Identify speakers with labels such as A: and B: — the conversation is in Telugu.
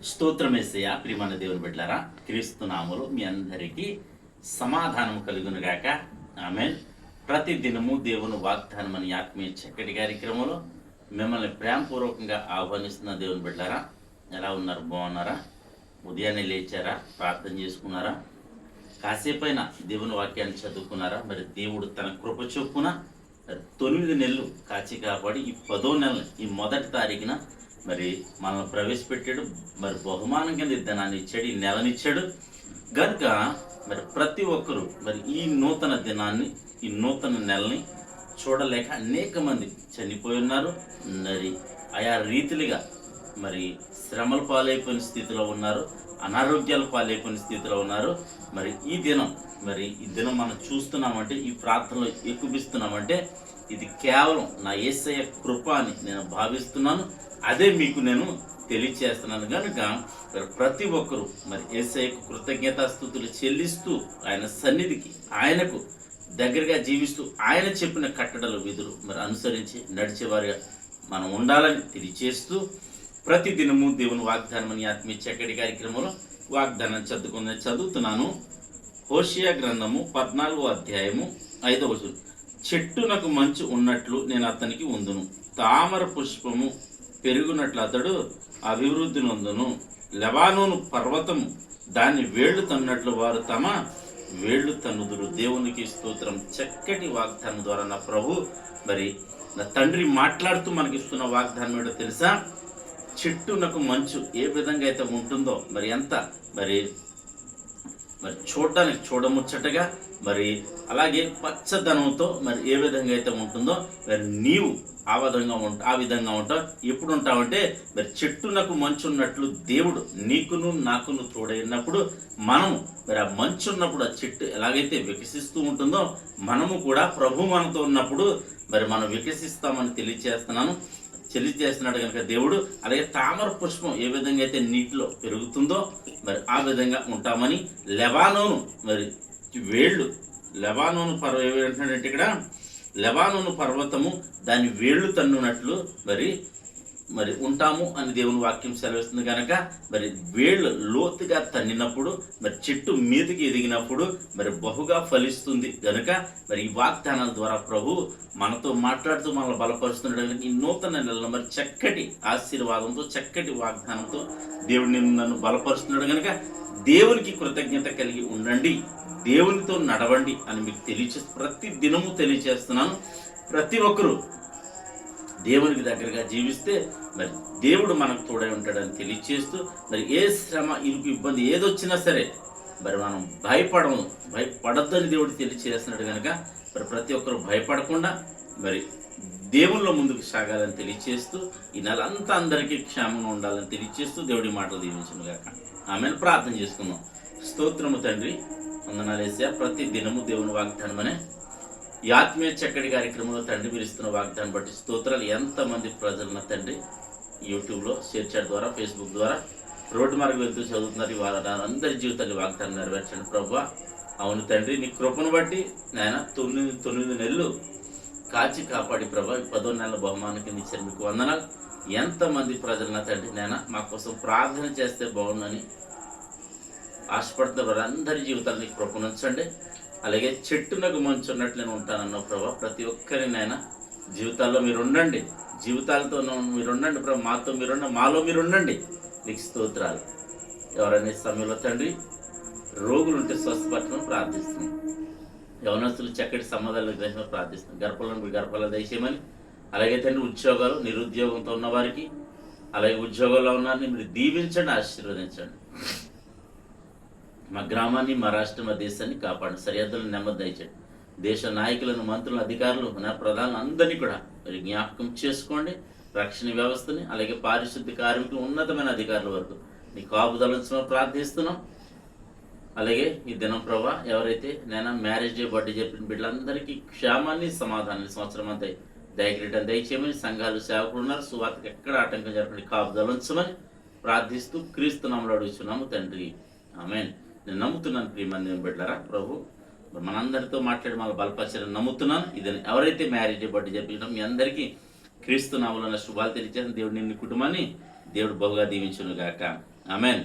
A: స్తోత్రమేసయ్య ప్రియమైన దేవుని బిడ్డలారా, క్రీస్తు నామములో మీ అందరికీ సమాధానం కలుగునుగాక. ఆమేన్. ప్రతి దినము దేవుని వాగ్దానం అని ఆత్మీయ చక్కటి కార్యక్రమంలో మిమ్మల్ని ప్రేమపూర్వకంగా ఆహ్వానిస్తున్న దేవుని బిడ్డలారా, ఎలా ఉన్నారు? బాగున్నారా? ఉదయాన్నే లేచారా? ప్రార్థన చేసుకున్నారా? కాసేపైనా దేవుని వాక్యాన్ని చదువుకున్నారా? మరి దేవుడు తన కృప చొప్పున 9 నెలలు కాచి కాపాడి ఈ 10వ నెల ఈ మొదటి తారీఖున మరి మనల్ని ప్రవేశపెట్టాడు. మరి బహుమానం కింద ఈ ధనాన్ని ఇచ్చాడు, ఈ నెలనిచ్చాడు గనుక మరి ప్రతి ఒక్కరూ మరి ఈ నూతన దినాన్ని, ఈ నూతన నెలని చూడలేక అనేక మంది చనిపోయి ఉన్నారు. మరి ఆయా రీతిలుగా మరి శ్రమల పాలైపోయిన స్థితిలో ఉన్నారు, అనారోగ్యాల పాలైపోయిన స్థితిలో ఉన్నారు. మరి ఈ దినం మనం చూస్తున్నామంటే, ఈ ప్రార్థనలో ఎక్కుపిస్తున్నామంటే ఇది కేవలం నా యేసయ్య కృప అని నేను భావిస్తున్నాను. అదే మీకు నేను తెలియచేస్తున్నాను కనుక మరి ప్రతి ఒక్కరూ మరి యేసయ్యకు కృతజ్ఞతాస్తుతులు చెల్లిస్తూ ఆయన సన్నిధికి, ఆయనకు దగ్గరగా జీవిస్తూ ఆయన చెప్పిన కట్టడలు విధులు మరి అనుసరించి నడిచేవారిగా మనం ఉండాలని తెలియచేస్తూ ప్రతి దినము దేవుని వాగ్దానం అని ఆత్మీయ చక్కటి కార్యక్రమంలో వాగ్దానం చదువుతున్నాను. హోషియా గ్రంథము 14వ అధ్యాయము 5వ వచనం. చెట్టునకు మంచు ఉన్నట్లు నేను అతనికి ఉందును, తామర పుష్పము పెరుగునట్లు అతడు అభివృద్ధి నొందును. లెబానోను పర్వతము దాన్ని వేళ్లు తన్నట్లు వారు తమ వేళ్లు తన్నుదురు. దేవునికి స్తోత్రం. చక్కటి వాగ్దానం ద్వారా నా ప్రభు మరి నా తండ్రి మాట్లాడుతూ మనకిస్తున్న వాగ్దానం ఏంటో తెలుసా? చెట్టునకు మంచు ఏ విధంగా అయితే ఉంటుందో మరి ఎంత మరి చూడడానికి చూడముచ్చటగా మరి అలాగే పచ్చదనంతో మరి ఏ విధంగా అయితే ఉంటుందో మరి నీవు ఆ విధంగా ఉంటావు. ఎప్పుడు ఉంటావంటే మరి చెట్టునకు మంచు ఉన్నట్లు దేవుడు నీకును నాకును తోడైనప్పుడు మనము మరి ఆ మంచు ఉన్నప్పుడు ఆ చెట్టు ఎలాగైతే వికసిస్తూ ఉంటుందో మనము కూడా ప్రభు మనతో ఉన్నప్పుడు మరి మనం వికసిస్తామని తెలియజేస్తున్నాడు కనుక దేవుడు. అలాగే తామర పుష్పం ఏ విధంగా అయితే నీటిలో పెరుగుతుందో మరి ఆ విధంగా ఉంటామని. లెబానోను మరి వేళ్ళు, లెబానోను ఏంటంటే ఇక్కడ లెబానోను పర్వతము దాని వేళ్ళు తన్నునట్లు మరి ఉంటాము అని దేవుని వాక్యం సెలవిస్తుంది కనుక మరి వేళ్ళు లోతుగా తన్నినప్పుడు మరి చెట్టు మీదకి ఎదిగినప్పుడు మరి బహుగా ఫలిస్తుంది కనుక మరి ఈ వాగ్దానాల ద్వారా ప్రభు మనతో మాట్లాడుతూ మనల్ని బలపరుస్తున్నాడు కనుక ఈ నూతన నెలలో మరి చక్కటి ఆశీర్వాదంతో, చక్కటి వాగ్దానంతో దేవుడు నన్ను బలపరుస్తున్నాడు కనుక దేవునికి కృతజ్ఞత కలిగి ఉండండి, దేవునితో నడవండి అని మీకు ప్రతి దినము తెలియచేస్తున్నాను. ప్రతి ఒక్కరూ దేవునికి దగ్గరగా జీవిస్తే మరి దేవుడు మనకు తోడై ఉంటాడని తెలియచేస్తూ మరి ఏ శ్రమ, ఇరుకు, ఇబ్బంది ఏదొచ్చినా సరే మరి మనం భయపడద్దని దేవుడు తెలియచేస్తున్నాడు కనుక మరి ప్రతి ఒక్కరు భయపడకుండా మరి దేవుళ్ళ ముందుకు సాగాలని తెలియచేస్తూ ఈ నెలంతా అందరికీ క్షేమంగా ఉండాలని తెలియచేస్తూ దేవుడి మాటలు దీవించును గాక. ఆమెను ప్రార్థన చేసుకుందాం. స్తోత్రము తండ్రి, వందనాలు యేసయ్యా. ప్రతి దినము దేవుని వాగ్దానం అనే ఈ ఆత్మీయ చక్కటి కార్యక్రమంలో తండ్రి మీరు ఇస్తున్న వాగ్దానం బట్టి స్తోత్రాలు. ఎంతమంది ప్రజలున్న తండ్రి యూట్యూబ్లో షేర్ చేయడం ద్వారా, ఫేస్బుక్ ద్వారా రోడ్డు మార్గం వెళ్తూ చదువుతున్నారు. వాళ్ళ అందరి జీవితాన్ని వాగ్దానం నెరవేర్చండి ప్రభువా. అవును తండ్రి, నీ కృపను బట్టి నాయన 9 నెలలు కాచి కాపాడి ప్రభా 10వ నెలల బహుమానం కింద ఇచ్చారు. మీకు వందనాలు. ఎంతమంది ప్రజలున్న తండ్రి నాయన మా కోసం ప్రార్థన చేస్తే బాగుందని ఆశపడుతున్న వారందరి జీవితాన్ని కృపనుంచండి. అలాగే చెట్టునకు మంచు ఉన్నట్లు నేను ఉంటానన్న ప్రభా ప్రతి ఒక్కరినైనా జీవితాల్లో మీరు ఉండండి, జీవితాలతో మీరు ఉండండి ప్రభా, మాలో మీరు ఉండండి. నీకు స్తోత్రాలు. ఎవరైనా సమయంలో తండ్రి రోగులుంటే స్వస్థపరచడం ప్రార్థిస్తున్నాం. యవనస్తులు చక్కటి సమాధానాలు గ్రహించడం ప్రార్థిస్తున్నాం. గర్భాలను దయచేయమని. అలాగే తండ్రి ఉద్యోగాలు, నిరుద్యోగంతో ఉన్న వారికి అలాగే ఉద్యోగాల్లో ఉన్నారని మీరు దీవించండి, ఆశీర్వదించండి. మా గ్రామాన్ని, మా రాష్ట్రం, మా దేశాన్ని కాపాడండి. సరిహద్దులను నెమ్మది దయచేయండి. దేశ నాయకులను, మంత్రులను, అధికారులు, నా ప్రధానులు అందరినీ కూడా మరి జ్ఞాపకం చేసుకోండి. రక్షణ వ్యవస్థని అలాగే పారిశుద్ధ్య కార్మికులు, ఉన్నతమైన అధికారుల వరకు నీ కాపుదలను ప్రార్థిస్తున్నాం. అలాగే ఈ దినం ప్రభా ఎవరైతే నేను మ్యారేజ్ డే, బర్త్డే చెప్పిన బిడ్డలందరికీ క్షేమాన్ని, సమాధానాన్ని సంవత్సరం అంతా దయచేయమని. దయచేయమని సంఘాలు, సేవకులు ఉన్నారు, సువార్తకు ఎక్కడ ఆటంకం జరపండి, కాపుదలంచమని ప్రార్థిస్తూ క్రీస్తు నామములో అడుగుతున్నాము తండ్రి. ఆమేన్. నేను నమ్ముతున్నాను ప్రియమంది బిడ్డలారా, ప్రభు మనందరితో మాట్లాడి మన బలపరిచారని నమ్ముతున్నాను. ఇది ఎవరైతే మ్యారేజ్ డే, బర్త్డే చెప్పించడం మీ అందరికీ క్రీస్తు నామములో శుభాలు తెలియజేసిన దేవుడు నిన్ను కుటుంబాన్ని దేవుడు బహుగా దీవించును గాక. ఆమెన్.